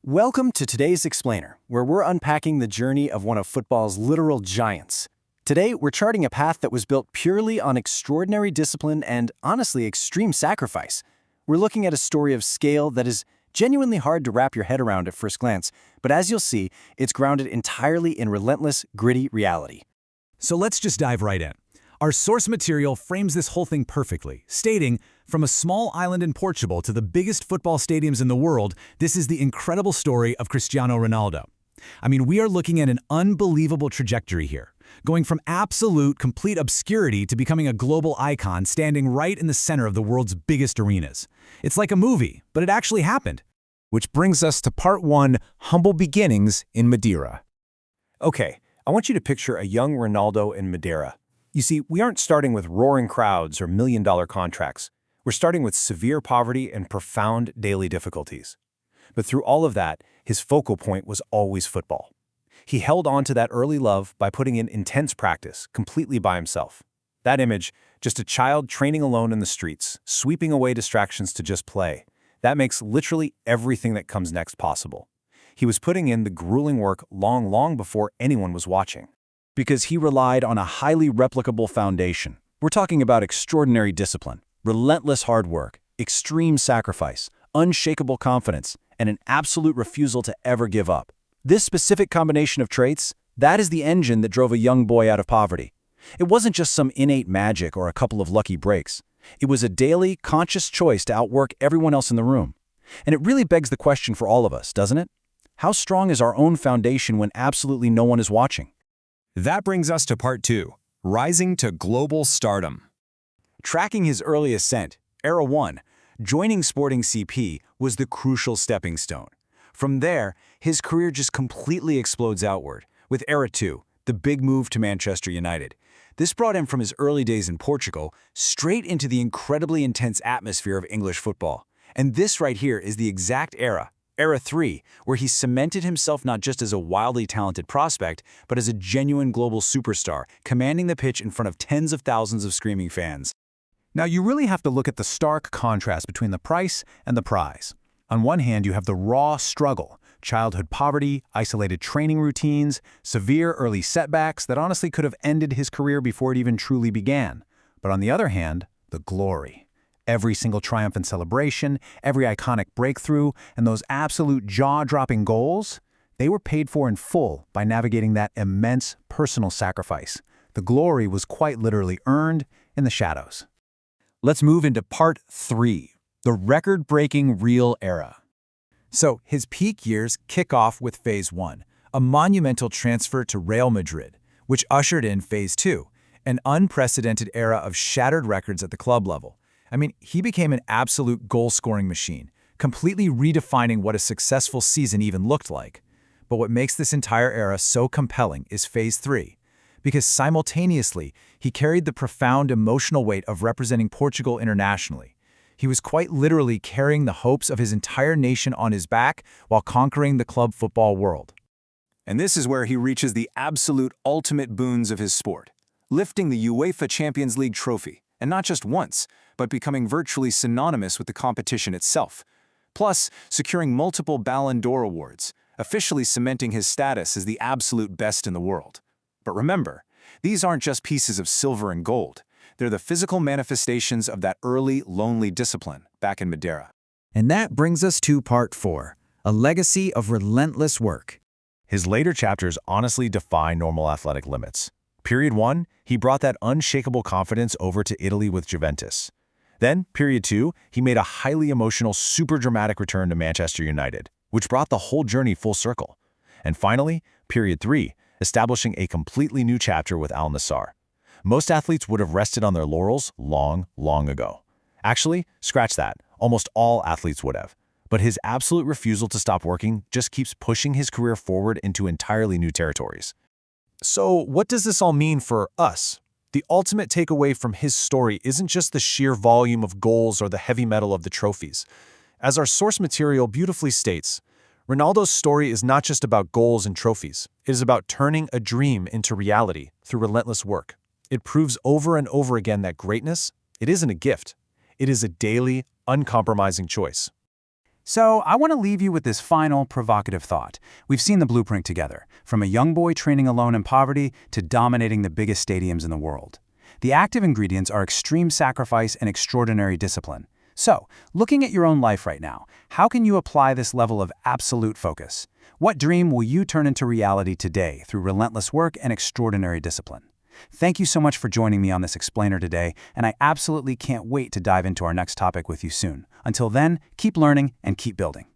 Welcome to today's Explainer, where we're unpacking the journey of one of football's literal giants. Today, we're charting a path that was built purely on extraordinary discipline and, honestly, extreme sacrifice. We're looking at a story of scale that is genuinely hard to wrap your head around at first glance, but as you'll see, it's grounded entirely in relentless, gritty reality. So let's just dive right in. Our source material frames this whole thing perfectly, stating, from a small island in Portugal to the biggest football stadiums in the world, this is the incredible story of Cristiano Ronaldo. I mean, we are looking at an unbelievable trajectory here, going from absolute, complete obscurity to becoming a global icon standing right in the center of the world's biggest arenas. It's like a movie, but it actually happened. Which brings us to part one, humble beginnings in Madeira. Okay, I want you to picture a young Ronaldo in Madeira. You see, we aren't starting with roaring crowds or million-dollar contracts. We're starting with severe poverty and profound daily difficulties. But through all of that, his focal point was always football. He held on to that early love by putting in intense practice, completely by himself. That image, just a child training alone in the streets, sweeping away distractions to just play, that makes literally everything that comes next possible. He was putting in the grueling work long before anyone was watching. Because he relied on a highly replicable foundation. We're talking about extraordinary discipline, relentless hard work, extreme sacrifice, unshakable confidence, and an absolute refusal to ever give up. This specific combination of traits, that is the engine that drove a young boy out of poverty. It wasn't just some innate magic or a couple of lucky breaks. It was a daily, conscious choice to outwork everyone else in the room. And it really begs the question for all of us, doesn't it? How strong is our own foundation when absolutely no one is watching? That brings us to part two, rising to global stardom. Tracking his early ascent, Era 1, joining Sporting CP was the crucial stepping stone. From there, his career just completely explodes outward, with Era 2, the big move to Manchester United. This brought him from his early days in Portugal straight into the incredibly intense atmosphere of English football. And this right here is the exact era, Era 3, where he cemented himself not just as a wildly talented prospect, but as a genuine global superstar, commanding the pitch in front of tens of thousands of screaming fans. Now, you really have to look at the stark contrast between the price and the prize. On one hand, you have the raw struggle, childhood poverty, isolated training routines, severe early setbacks that honestly could have ended his career before it even truly began. But on the other hand, the glory. Every single triumphant celebration, every iconic breakthrough, and those absolute jaw-dropping goals, they were paid for in full by navigating that immense personal sacrifice. The glory was quite literally earned in the shadows. Let's move into part 3, the record-breaking real era. So, his peak years kick off with Phase 1, a monumental transfer to Real Madrid, which ushered in Phase 2, an unprecedented era of shattered records at the club level. I mean, he became an absolute goal-scoring machine, completely redefining what a successful season even looked like. But what makes this entire era so compelling is Phase 3, because simultaneously, he carried the profound emotional weight of representing Portugal internationally. He was quite literally carrying the hopes of his entire nation on his back while conquering the club football world. And this is where he reaches the absolute ultimate boons of his sport, lifting the UEFA Champions League trophy, and not just once, but becoming virtually synonymous with the competition itself. Plus, securing multiple Ballon d'Or awards, officially cementing his status as the absolute best in the world. But remember, these aren't just pieces of silver and gold. They're the physical manifestations of that early, lonely discipline back in Madeira. And that brings us to part 4, a legacy of relentless work. His later chapters honestly defy normal athletic limits. Period 1, he brought that unshakable confidence over to Italy with Juventus. Then, Period 2, he made a highly emotional, super dramatic return to Manchester United, which brought the whole journey full circle. And finally, Period 3, establishing a completely new chapter with Al Nassr. Most athletes would have rested on their laurels long ago. Actually, scratch that, almost all athletes would have. But his absolute refusal to stop working just keeps pushing his career forward into entirely new territories. So, what does this all mean for us? The ultimate takeaway from his story isn't just the sheer volume of goals or the heavy metal of the trophies. As our source material beautifully states, Ronaldo's story is not just about goals and trophies. It is about turning a dream into reality through relentless work. It proves over and over again that greatness, it isn't a gift. It is a daily, uncompromising choice. So I want to leave you with this final, provocative thought. We've seen the blueprint together, from a young boy training alone in poverty to dominating the biggest stadiums in the world. The active ingredients are extreme sacrifice and extraordinary discipline. So, looking at your own life right now, how can you apply this level of absolute focus? What dream will you turn into reality today through relentless work and extraordinary discipline? Thank you so much for joining me on this explainer today, and I absolutely can't wait to dive into our next topic with you soon. Until then, keep learning and keep building.